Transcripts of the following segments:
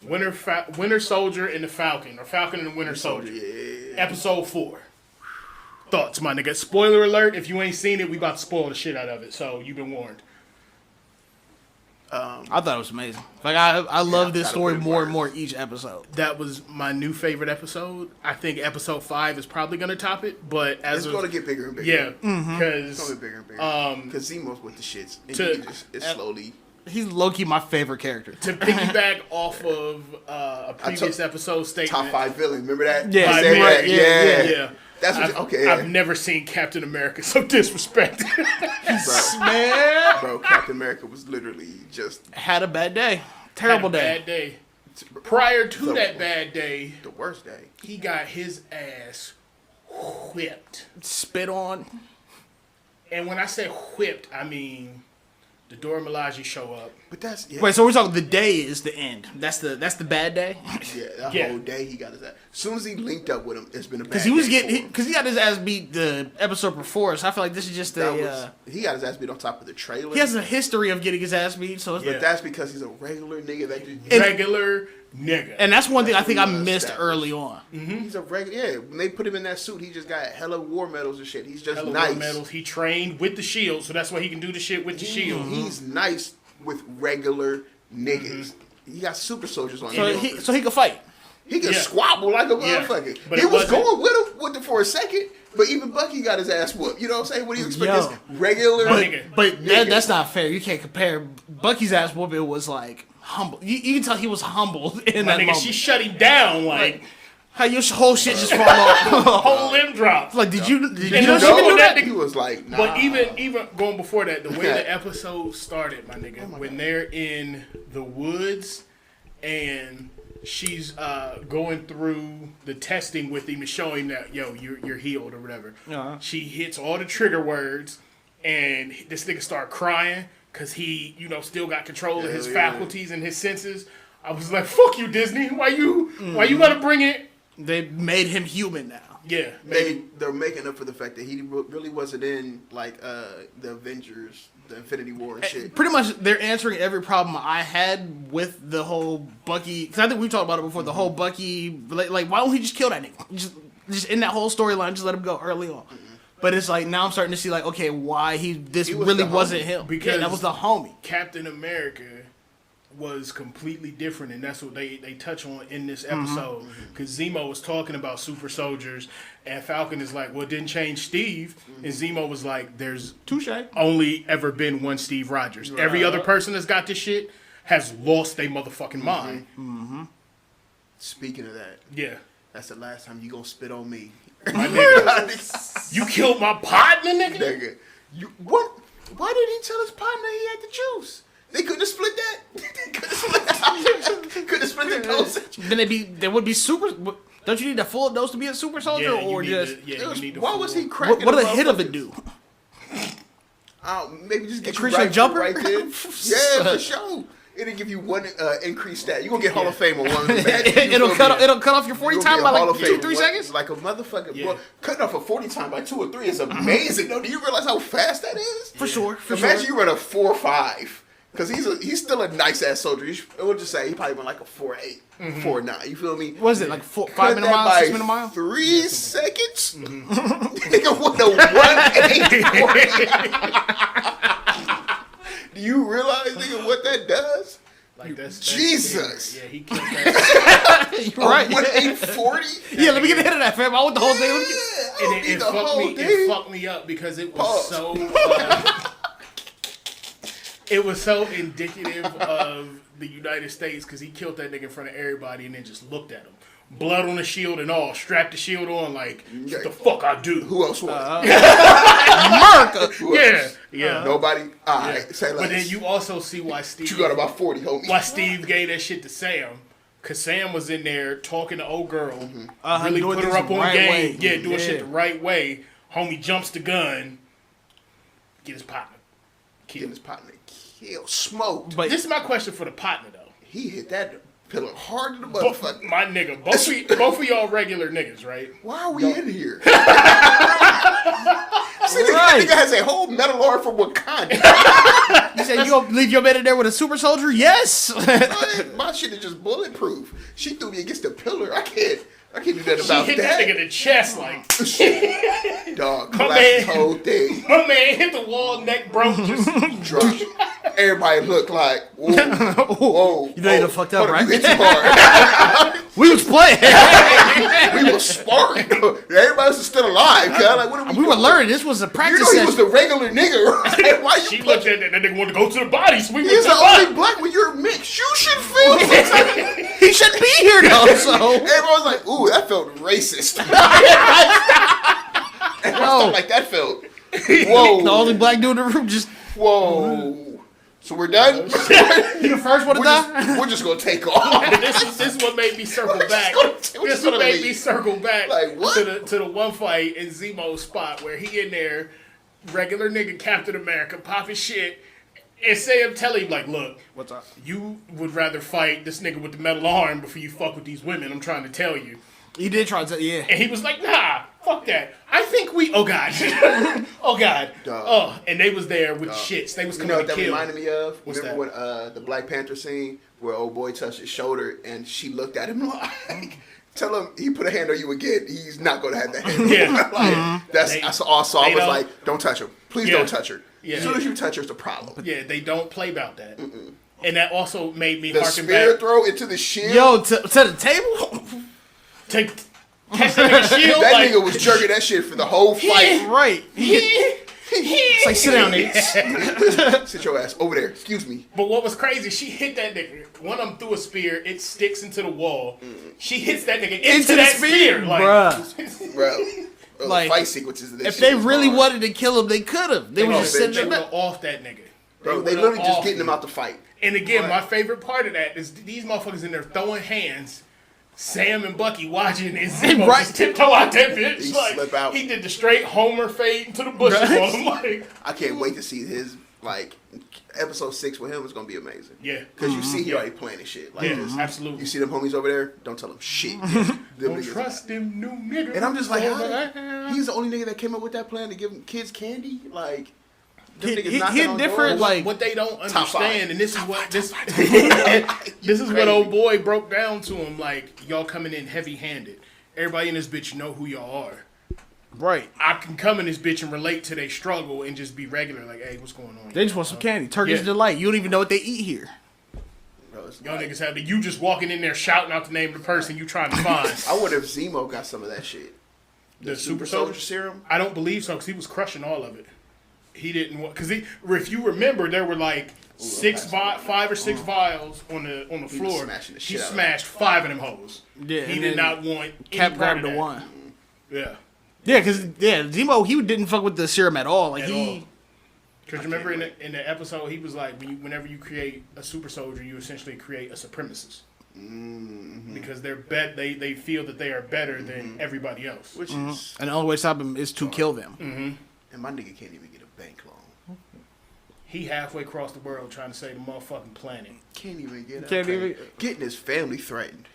Winter Soldier and the Falcon, or Falcon and the Winter Soldier. Yeah. Episode 4. Thoughts, my nigga. Spoiler alert, if you ain't seen it, we about to spoil the shit out of it, so you've been warned. I thought it was amazing. Like I love this story more and more each episode. That was my new favorite episode. I think episode 5 is probably going to top it, but it's going to get bigger and bigger. Yeah, It's going to get bigger and bigger. Because Zemo's with the shits. And it's slowly... He's low-key my favorite character. To piggyback off of a previous episode statement. Top 5 villain. Remember that? Yeah. Yeah. That's what I've never seen Captain America so disrespected. Bro, Captain America was literally just... Had a bad day. Terrible bad day. Prior to that bad day... The worst day. He got his ass whipped. Spit on. And when I say whipped, I mean... The Dora Milaje show up. But that's... Yeah. Wait, so we're talking the day is the end. That's the bad day? Yeah, that whole day he got his ass... As soon as he linked up with him, it's been a bad day. Because he got his ass beat the episode before, so I feel like this is just he got his ass beat on top of the trailer. He has a history of getting his ass beat, so it's But that's because he's a regular nigga that just... Regular nigga. And that's one thing I think I missed early on. Mm-hmm. He's a regular... Yeah, when they put him in that suit, he just got hella war medals and shit. He's just hella nice. War medals. He trained with the shield, so that's why he can do the shit with the shield. He's nice with regular niggas. He got super soldiers on him. So he could fight. He could squabble like a motherfucker. But he was going with him for a second, but even Bucky got his ass whooped. You know what I'm saying? What do you expect this regular nigga? But that's not fair. You can't compare. Bucky's ass whooping was like humble. You can tell he was humbled in that moment. She shut him down like how your whole shit just fall off. Whole limb dropped. Like did you know that? He was like, nah. But even going before that, the way the episode started, my nigga, when they're in the woods and she's going through the testing with him to show him that you're healed or whatever. She hits all the trigger words and this nigga start crying because he still got control of his faculties and his senses. I was like, fuck you, Disney. Why you gotta bring it? They made him human now. Yeah, they're making up for the fact that he really wasn't in like the Avengers, the Infinity War and shit. Pretty much, they're answering every problem I had with the whole Bucky. Because I think we talked about it before. The whole Bucky, like, why don't he just kill that nigga? Just in that whole storyline, just let him go early on. But it's like now I'm starting to see like, okay, why this really wasn't him? Because that was the homie. Captain America was completely different, and that's what they touch on in this episode. Because Zemo was talking about super soldiers, and Falcon is like, well, it didn't change Steve. And Zemo was like, there's only ever been one Steve Rogers. Right. Every other person that's got this shit has lost their motherfucking mind. Speaking of that, that's the last time you gonna spit on me. My nigga, you killed my partner, nigga? What? Why did he tell his partner he had the juice? They couldn't have split that. Couldn't have split the dosage. Then there would be super. Don't you need a full dose to be a super soldier, or just? Why was he cracking? What did the hit of it do? Maybe just get increase your jumper right there. Yeah, for sure. It'll give you one increased stat. You gonna get Hall of Fame on one of the matches. It'll cut off your 40 time by like 2-3 seconds. Like a motherfucker. Yeah. Well, cutting off a 40 time by 2 or 3 is amazing. though. Do you realize how fast that is? For sure. Imagine you run a 4.5. Because he's still a nice ass soldier. We'll just say he probably went like a 4.8, 4.9. You feel me? What is it, like 5 minute mile, 6 minute mile? 3 seconds? Nigga, what a 1.8. Do you realize, nigga, what that does? Like that's Jesus. Yeah, he killed that. You're right. 1.840? Yeah, let me get a hit of that, fam. I want the whole thing. It fucked me up because it was so... It was so indicative of the United States because he killed that nigga in front of everybody and then just looked at him. Blood on the shield and all. Strapped the shield on like, what the fuck I do? Who else was America. Yeah. Nobody? All right. Say less. But then you also see why Steve... You got about 40, homie. Why Steve gave that shit to Sam. Because Sam was in there talking to old girl. Really put her up on game. Yeah, doing shit the right way. Homie jumps the gun. Get his partner. Get his partner. Smoked. But this is my question for the partner though. He hit that pillar hard in the motherfucker. My nigga, both of y'all regular niggas, right? Why are we in here? said, that nigga has a whole metal arm from Wakanda. You said you gonna leave your man in there with a super soldier? Yes. My shit is just bulletproof. She threw me against the pillar. I can't do that about She hit that. that nigga in the chest like. Dog, collapsed the whole thing. My man hit the wall, neck broke, just Drunk. Everybody looked like, whoa. You know you done fucked up, right? You hit too hard. We was playing. We were sparring. Everybody was still alive. Like, what are We were learning. This was a practice You know he session. was the regular nigga, right? Why you she looked at that nigga wanted to go to the body, so we went He's to the the body. only black when you're mixed. You should feel it. He shouldn't be here though. So Everyone was like, ooh, that felt racist. Everyone felt like that felt. Whoa. the only black dude in the room just. Whoa. So we're done? You the first one to die? We're just going to take off. This is what made me circle back. This what made me circle back Like, what? to the one fight in Zemo's spot where he in there, regular nigga Captain America, popping shit, and Sam telling him, like, look, What's up? you would rather fight this nigga with the metal arm before you fuck with these women, I'm trying to tell you. He did try to, yeah. And he was like, nah, fuck that. I think we, oh God. Oh God. Dog. Oh, and they was there with shits. They was You coming know what to that kill. reminded me of? What's Remember that? when the Black Panther scene where old boy touched his shoulder and she looked at him like, tell him he put a hand on you again, he's not going to have that hand on you. Yeah. Like, that's all I saw. I was don't- like, don't touch her. Please Yeah. don't touch her. Yeah. As soon as you touch her, it's a problem. Yeah, they don't play about that. And that also made me The harken spear back throw into the shield. Yo, to the table? to catch that nigga shield. that like, nigga was jerking that shit for the whole fight. Right. It's like, sit down, Nate. Sit your ass over there. Excuse me. But what was crazy, she hit that nigga. One of them threw a spear, it sticks into the wall. She hits that nigga into the that spear, spear. Like, bruh. Bro. Like, the fight sequences of this If shit they was really hard. wanted to kill him, they could have. They were No, just they- sitting they there. were off that nigga. Bro, they were literally just off getting him him. out the fight. And again, my favorite part of that is these motherfuckers in there throwing hands. Sam and Bucky watching and Zemo Right. just tiptoe out that bitch. He Like, slip out. he did the straight Homer fade into the bushes Right. on him. Like, I can't wait to see his, like, episode 6 with him is going to be amazing. yeah. Because you see he already planning shit. Like Yeah, this. absolutely. You see them homies over there? Don't tell them shit. Them Don't niggas- trust them new niggas. And I'm just like, he's the only nigga that came up with that plan to give kids candy? Like, them niggas He knocking had on different, doors? like, what they don't Top five. understand, and this is what this is what crazy. old boy broke down to him. Like, y'all coming in heavy-handed. Everybody in this bitch know who y'all are. Right. I can come in this bitch and relate to their struggle and just be regular. Like, hey, what's going on? They just want some candy. Turkish Yeah. delight. You don't even know what they eat here. Bro, it's Y'all like- niggas have you just walking in there shouting out the name of the person you trying to find. I wonder if Zemo got some of that shit. The super soldier soldier? serum? I don't believe so because he was crushing all of it. He didn't want because if you remember, there were like 5 or 6 vials on the floor. smashing the He shit out of smashed 5 of them hoes. Yeah, he and did then not want Cap any part grabbed of the that. one. Yeah, Yeah, because Zemo, he didn't fuck with the serum at all. Like at he, all. Because remember in the episode, he was like, whenever you create a super soldier, you essentially create a supremacist. Mm-hmm. Because they feel that they are better than everybody else. Which is... and the only way to stop him is to kill them. And my nigga can't even get a bank loan. He halfway across the world trying to save the motherfucking planet. Can't even get a Can't bank. even- Getting his family threatened.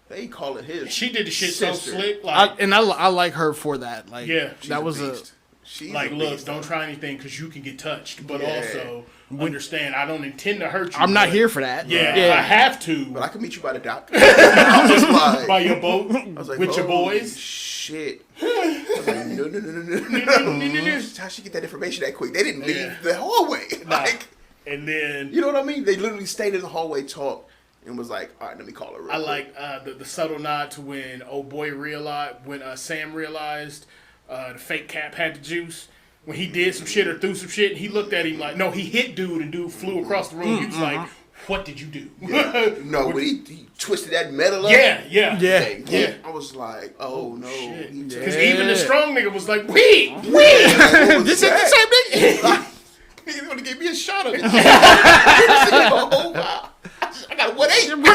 They call it his. She did the shit so sister. slick, like, I like her for that. Like, Yeah. She's that was beast. She's like, a look, beast. don't try anything because you can get touched, but Yeah. also understand I don't intend to hurt you. I'm not but- here for that. Yeah, if I have to But I can meet you by the dock. I was like, by your boat I was like, with your holy boys. Shit. I was like, no. How'd she get that information that quick? They didn't leave Yeah. the hallway. Nah. Like, And then you know what I mean? They literally stayed in the hallway, talked, and was like, all right, let me call her real I quick. like the subtle nod to when old boy realized, when Sam realized the fake Cap had the juice. When he did some shit or threw some shit, he looked at him like, no, he hit dude and dude flew across the room. He was like, what did you do? No, when he twisted that metal up. Yeah. Yeah. I was like, oh, no. Because even the strong nigga was like, wait. This is the same thing. Nigga want to give me a shot of it. Oh, wow. I got a 1-8.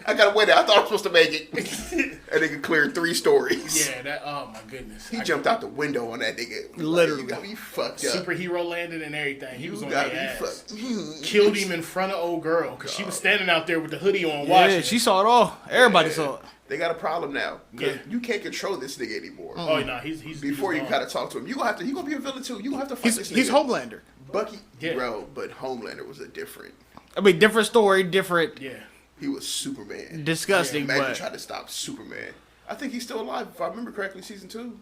I got a with it. I thought I was supposed to make it. That nigga cleared 3 stories. Yeah, that. Oh my goodness. He jumped out the window on that nigga. Literally. You got me fucked up. Superhero landed and everything. He was on got their me ass. fucked. Killed him in front of old girl because she was standing out there with the hoodie on watching. Yeah, she saw it all. Everybody saw it. They got a problem now. Because Yeah. you can't control this nigga anymore. Oh no, he's Before you gone. gotta talk to him, you gonna have to. He gonna be a villain too. You gonna have to fight this nigga. He's Homelander. Bucky, Yeah. bro, but Homelander was a different. I mean, different story, different, Yeah. He was Superman. disgusting, Imagine but trying to stop Superman. I think he's still alive. If I remember correctly, season 2,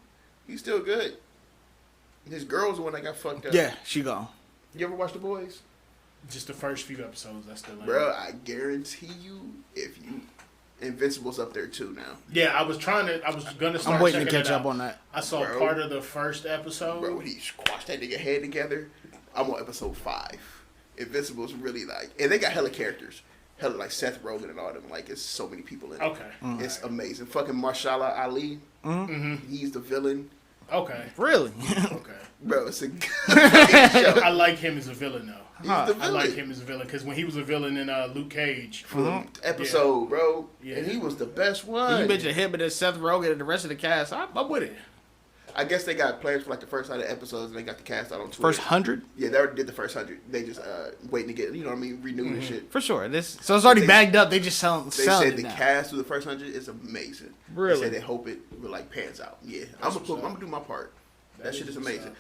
he's still good. His girl's the one that got fucked up. yeah, she gone. You ever watch The Boys? Just the first few episodes. That's still. Bro, I guarantee you, if you Invincible's up there too now. Yeah, I was gonna start. I'm waiting to checking catch it up out. on that. I saw Bro. part of the first episode. Bro, when he squashed that nigga head together, I'm on episode 5. Invincible's really like, and they got hella characters. Hella like Seth Rogen and all them. Like, it's so many people in it. Okay. It's amazing. Fucking Marshala Ali. He's the villain. Okay. Really? Okay. Bro, it's a good fucking show. I like him as a villain though. He's the I villain. like him as a villain because when he was a villain in Luke Cage. For the episode, bro. Yeah. And he was the best one. You mentioned him and then Seth Rogen and the rest of the cast. I'm with it. I guess they got plans for like the first 100 episodes and they got the cast out on Twitter. First 100? Yeah, they already did the first 100. They just waiting to get, you know what I mean, renewed and shit. For sure. So it's already They- bagged up. They just selling They selling said it the now. cast through the first 100 is amazing. Really? They said they hope it like pans out. Yeah, I'm gonna do my part. That shit is amazing.